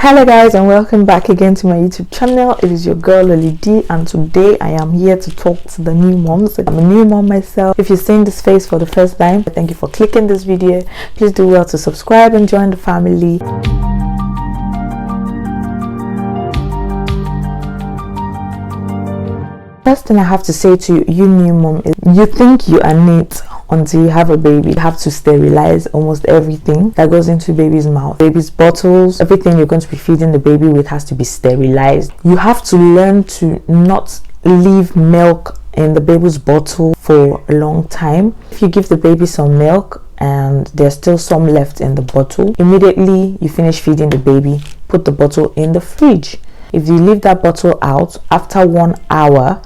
Hello guys, and welcome back again to my YouTube channel. It is your girl Lolly D, and today I am here to talk to the new moms. I'm a new mom myself. If you're seeing this face for the first time, thank you for clicking this video. Please do well to subscribe and join the family. First thing I have to say to you new mom is, you think you are neat until you have a baby. You have to sterilize almost everything that goes into baby's mouth. Baby's bottles, everything you're going to be feeding the baby with has to be sterilized. You have to learn to not leave milk in the baby's bottle for a long time. If you give the baby some milk and there's still some left in the bottle, immediately you finish feeding the baby, put the bottle in the fridge. If you leave that bottle out after 1 hour,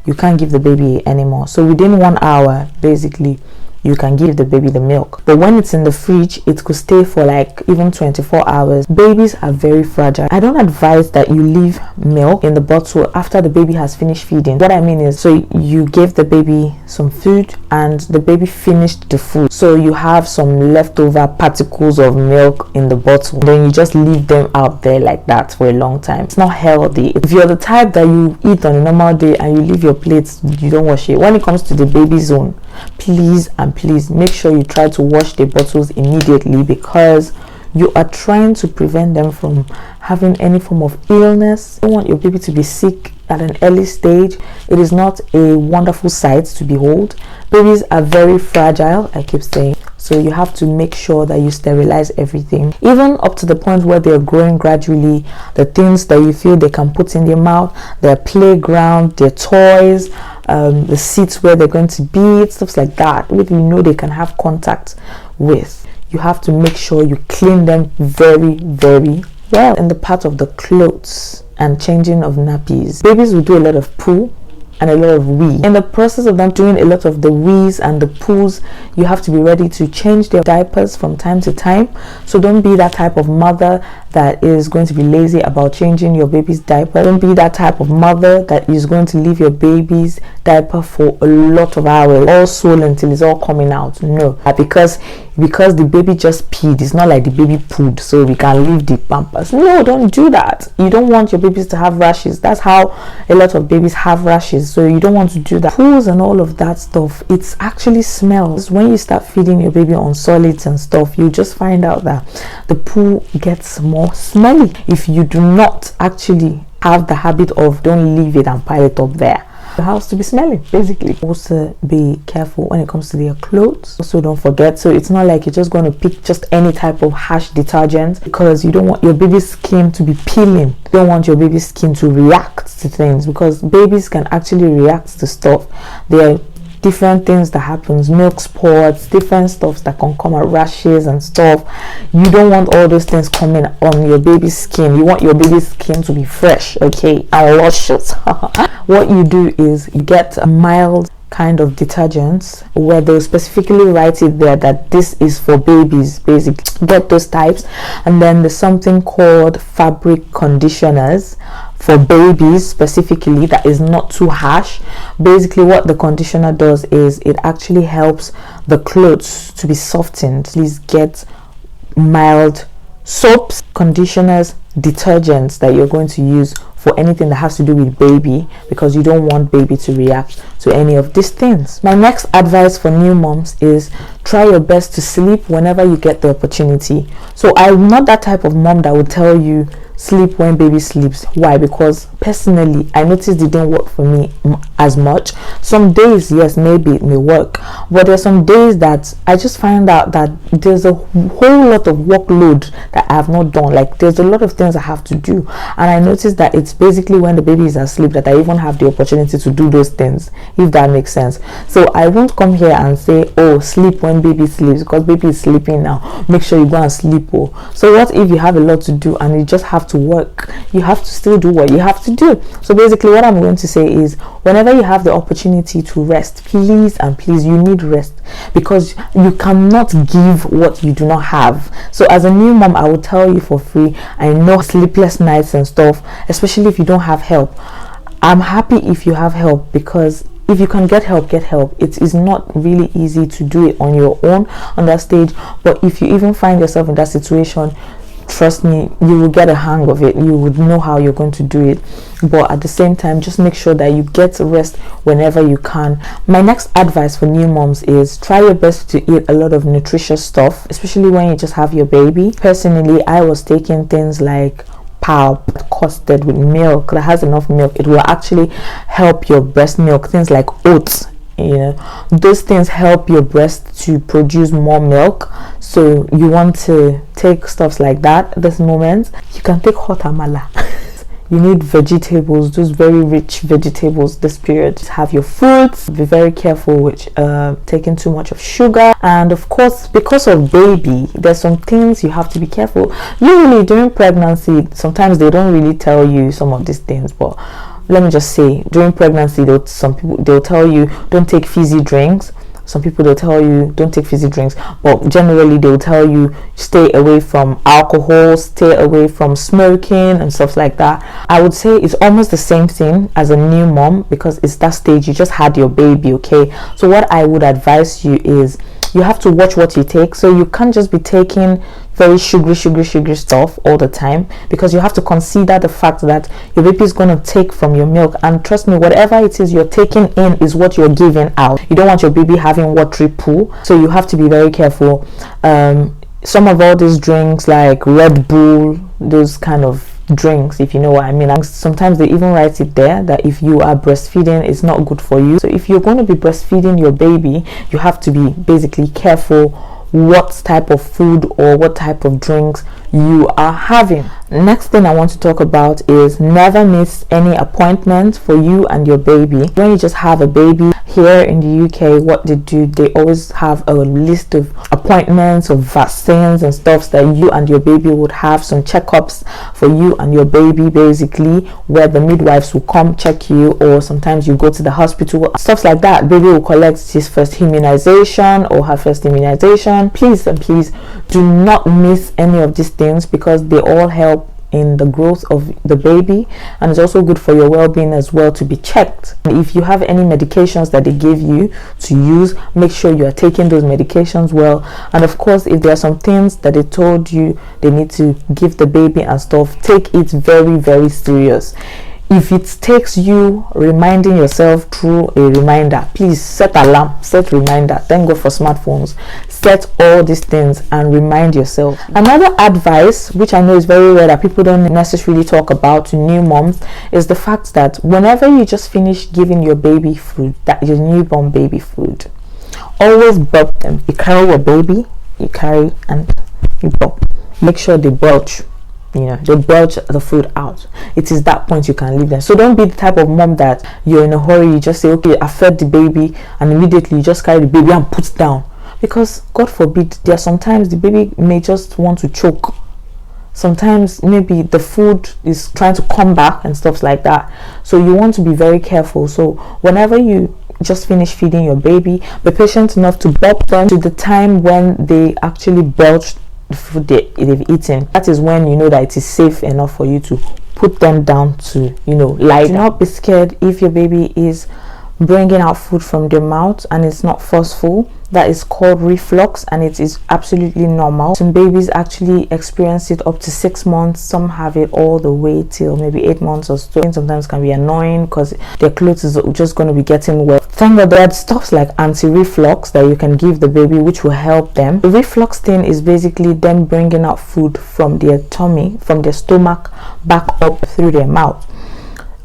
you can't give the baby anymore. So within 1 hour, basically, you can give the baby the milk. But when it's in the fridge, it could stay for like even 24 hours. Babies are very fragile. I don't advise that you leave milk in the bottle after the baby has finished feeding. What I mean is, so you give the baby some food and the baby finished the food, so you have some leftover particles of milk in the bottle, then you just leave them out there like that for a long time. It's not healthy. If you're the type that you eat on a normal day and you leave your plates, you don't wash it, when it comes to the baby zone, please make sure you try to wash the bottles immediately, because you are trying to prevent them from having any form of illness. You don't want your baby to be sick at an early stage. It is not a wonderful sight to behold. Babies are very fragile, I keep saying, so you have to make sure that you sterilize everything, even up to the point where they're growing gradually. The things that you feel they can put in their mouth, their playground, their toys, the seats where they're going to be, stuff like that, which you know they can have contact with. You have to make sure you clean them very well. In the part of the clothes and changing of nappies, babies will do a lot of poo and a lot of wee. In the process of them doing a lot of the wees and the poos, you have to be ready to change their diapers from time to time. So don't be that type of mother that is going to be lazy about changing your baby's diaper. Don't be that type of mother that is going to leave your baby's diaper for a lot of hours, all swollen until it's all coming out. No, because the baby just peed, it's not like the baby pooed, so we can leave the pampers. No, don't do that. You don't want your babies to have rashes. That's how a lot of babies have rashes, so you don't want to do that. Poos and all of that stuff, it actually smells. When you start feeding your baby on solids and stuff, you just find out that the poo gets more smelly if you do not actually have the habit of don't leave it and pile it up there. The house to be smelling, basically. Also be careful when it comes to their clothes. Also don't forget, so it's not like you're just going to pick just any type of harsh detergent, because you don't want your baby's skin to be peeling. You don't want your baby's skin to react to things, because babies can actually react to stuff. There are different things that happens, milk spots, different stuff that can come out, rashes and stuff. You don't want all those things coming on your baby's skin. You want your baby's skin to be fresh, okay, and luscious. What you do is you get a mild kind of detergents where they'll specifically write it there that this is for babies. Basically get those types. And then there's something called fabric conditioners for babies specifically, that is not too harsh. Basically what the conditioner does is it actually helps the clothes to be softened. Please get mild soaps, conditioners, detergents that you're going to use for anything that has to do with baby, because you don't want baby to react to any of these things. My next advice for new moms is try your best to sleep whenever you get the opportunity. So I'm not that type of mom that would tell you sleep when baby sleeps. Why? Because personally I noticed it didn't work for me as much. Some days, yes, maybe it may work, but there's some days that I just find out that there's a whole lot of workload that I have not done. Like there's a lot of things I have to do, and I noticed that it's basically when the baby is asleep that I even have the opportunity to do those things, if that makes sense. So I won't come here and say, oh, sleep when baby sleeps, because baby is sleeping now, make sure you go and sleep. Oh, so what if you have a lot to do and you just have to work? You have to still do what you have to do. So basically what I'm going to say is, whenever you have the opportunity to rest, please and please, you need rest, because you cannot give what you do not have. So as a new mom, I will tell you for free, I know sleepless nights and stuff, especially if you don't have help. I'm happy if you have help, because if you can get help, get help. It is not really easy to do it on your own on that stage, but if you even find yourself in that situation, trust me, you will get a hang of it. You would know how you're going to do it. But at the same time, just make sure that you get rest whenever you can. My next advice for new moms is try your best to eat a lot of nutritious stuff, especially when you just have your baby. Personally, I was taking things like pap custard with milk that has enough milk. It will actually help your breast milk. Things like oats, you know, those things help your breast to produce more milk. So you want to take stuffs like that at this moment. You can take hot amala. You need vegetables, those very rich vegetables this period. Have your fruits. Be very careful with taking too much of sugar. And of course, because of baby, there's some things you have to be careful. Usually during pregnancy, sometimes they don't really tell you some of these things, but let me just say, during pregnancy, some people they'll tell you don't take fizzy drinks. Some people they'll tell you don't take fizzy drinks, but generally they'll tell you stay away from alcohol, stay away from smoking and stuff like that. I would say it's almost the same thing as a new mom, because it's that stage, you just had your baby, okay? So what I would advise you is you have to watch what you take. So you can't just be taking very sugary stuff all the time, because you have to consider the fact that your baby is going to take from your milk. And trust me, whatever it is you're taking in is what you're giving out. You don't want your baby having watery poo, so you have to be very careful. Some of all these drinks like Red Bull, those kind of drinks, if you know what I mean, and sometimes they even write it there that if you are breastfeeding, it's not good for you. So if you're going to be breastfeeding your baby, you have to be basically careful what type of food or what type of drinks you are having. Next thing I want to talk about is never miss any appointment for you and your baby. When you just have a baby here in the UK, what they do, they always have a list of appointments of vaccines and stuff that you and your baby would have, some checkups for you and your baby, basically, where the midwives will come check you, or sometimes you go to the hospital, stuff like that. Baby will collect his first immunization or her first immunization. Please and please do not miss any of these things, because they all help in the growth of the baby, and it's also good for your well-being as well to be checked. If you have any medications that they give you to use, make sure you are taking those medications well. And of course, if there are some things that they told you they need to give the baby and stuff, take it very, very serious. If it takes you reminding yourself through a reminder, please set alarm, set reminder. Thank God for smartphones. Set all these things and remind yourself. Another advice, which I know is very rare that people don't necessarily talk about to new moms, is the fact that whenever you just finish giving your baby food, that your newborn baby food, always burp them. You carry your baby, you carry and you burp. Make sure they belch. You know, they belch the food out. It is that point you can leave them. So don't be the type of mom that you're in a hurry, you just say, okay, I fed the baby, and immediately you just carry the baby and put down. Because God forbid, there are sometimes the baby may just want to choke. Sometimes maybe the food is trying to come back and stuff like that. So you want to be very careful. So whenever you just finish feeding your baby, be patient enough to burp them to the time when they actually belch the food they've eaten. That is when you know that it is safe enough for you to put them down to, you know, lie. Do not be scared if your baby is bringing out food from their mouth and it's not forceful. That is called reflux, and it is absolutely normal. Some babies actually experience it up to 6 months. Some have it all the way till maybe 8 months or so. And sometimes can be annoying because their clothes is just going to be getting wet. Thank God there are stuff like anti-reflux that you can give the baby, which will help them. The reflux thing is basically them bringing out food from their tummy, from their stomach, back up through their mouth.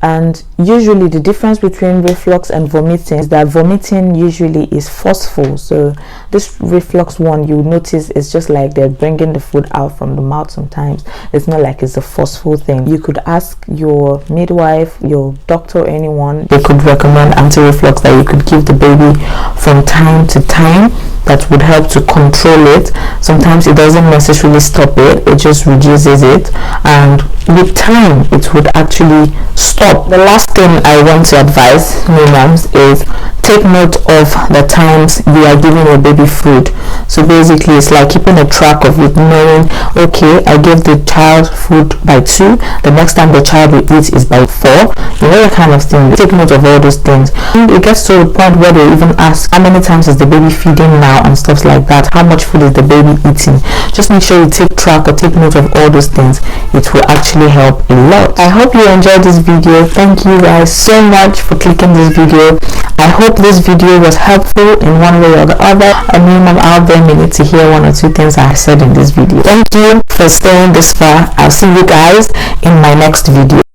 And usually the difference between reflux and vomiting is that vomiting usually is forceful. So this reflux one, you notice it's just like they're bringing the food out from the mouth sometimes. It's not like it's a forceful thing. You could ask your midwife, your doctor, anyone. They could recommend anti-reflux that you could give the baby from time to time. That would help to control it. Sometimes it doesn't necessarily stop it, it just reduces it, and with time it would actually stop. The last thing I want to advise new moms is take note of the times you are giving your baby food. So basically it's like keeping a track of it, knowing, okay, I gave the child food by 2, the next time the child will eat is by 4, you know, that kind of thing. Take note of all those things. And it gets to the point where they even ask, how many times is the baby feeding now? now and stuff like that. How much food is the baby eating? Just make sure you take track or take note of all those things. It will actually help a lot. I hope you enjoyed this video. Thank you guys so much for clicking this video. I hope this video was helpful in one way or the other. A new mom out there may need to hear one or two things I said in this video. Thank you for staying this far. I'll see you guys in my next video.